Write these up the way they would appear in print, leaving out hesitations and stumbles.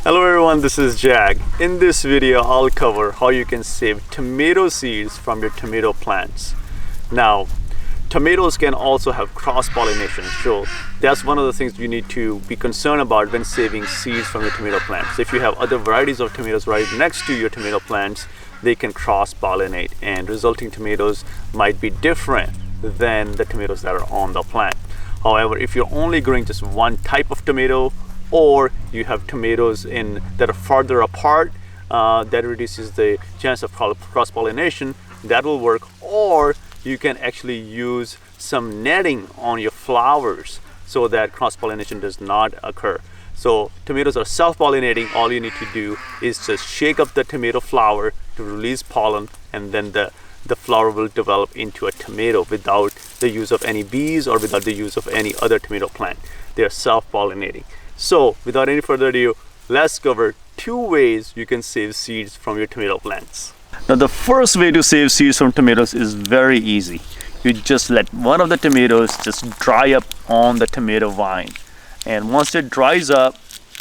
Hello everyone, this is Jack. In this video, I'll cover how you can save tomato seeds from your tomato plants. Now, tomatoes can also have cross-pollination, so that's one of the things you need to be concerned about when saving seeds from your tomato plants. If you have other varieties of tomatoes right next to your tomato plants, they can cross-pollinate, and resulting tomatoes might be different than the tomatoes that are on the plant. However, if you're only growing just one type of tomato, or you have tomatoes that are farther apart, that reduces the chance of cross-pollination, that will work. Or you can actually use some netting on your flowers so that cross-pollination does not occur. So tomatoes are self-pollinating. All you need to do is just shake up the tomato flower to release pollen, and then the flower will develop into a tomato without the use of any bees or without the use of any other tomato plant. They are self-pollinating. So without any further ado, let's cover 2 ways you can save seeds from your tomato plants. Now the first way to save seeds from tomatoes is very easy. You just let one of the tomatoes just dry up on the tomato vine. And once it dries up,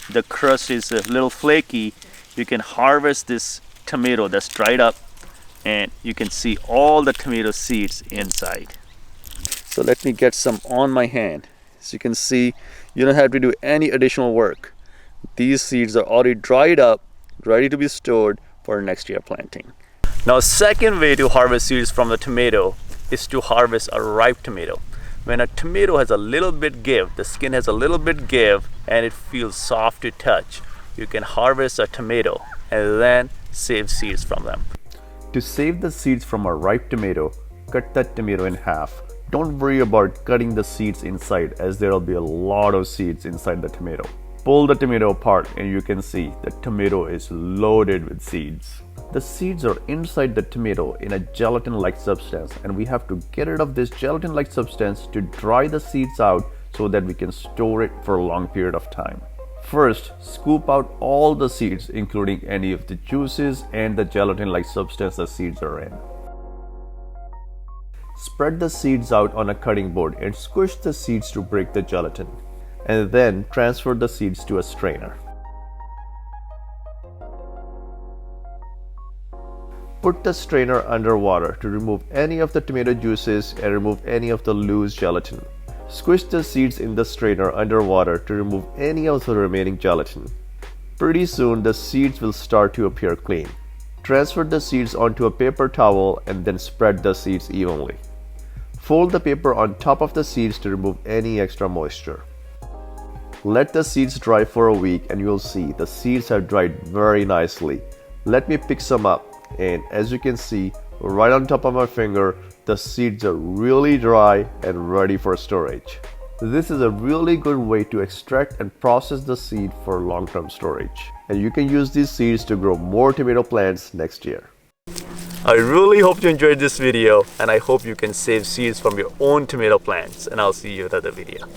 the crust is a little flaky, you can harvest this tomato that's dried up, and you can see all the tomato seeds inside. So let me get some on my hand. As you can see, you don't have to do any additional work. These seeds are already dried up, ready to be stored for next year planting. Now, second way to harvest seeds from the tomato is to harvest a ripe tomato. When a tomato has a little bit give, the skin has a little bit give, and it feels soft to touch, you can harvest a tomato and then save seeds from them. To save the seeds from a ripe tomato, cut that tomato in half. Don't worry about cutting the seeds inside, as there will be a lot of seeds inside the tomato. Pull the tomato apart and you can see the tomato is loaded with seeds. The seeds are inside the tomato in a gelatin-like substance, and we have to get rid of this gelatin-like substance to dry the seeds out so that we can store it for a long period of time. First, scoop out all the seeds, including any of the juices and the gelatin-like substance the seeds are in. Spread the seeds out on a cutting board and squish the seeds to break the gelatin, and then transfer the seeds to a strainer. Put the strainer under water to remove any of the tomato juices and remove any of the loose gelatin. Squish the seeds in the strainer under water to remove any of the remaining gelatin. Pretty soon the seeds will start to appear clean. Transfer the seeds onto a paper towel and then spread the seeds evenly. Fold the paper on top of the seeds to remove any extra moisture. Let the seeds dry for a week and you'll see the seeds have dried very nicely. Let me pick some up, and as you can see right on top of my finger, the seeds are really dry and ready for storage. This is a really good way to extract and process the seed for long-term storage. And you can use these seeds to grow more tomato plants next year. I really hope you enjoyed this video, and I hope you can save seeds from your own tomato plants, and I'll see you in another video.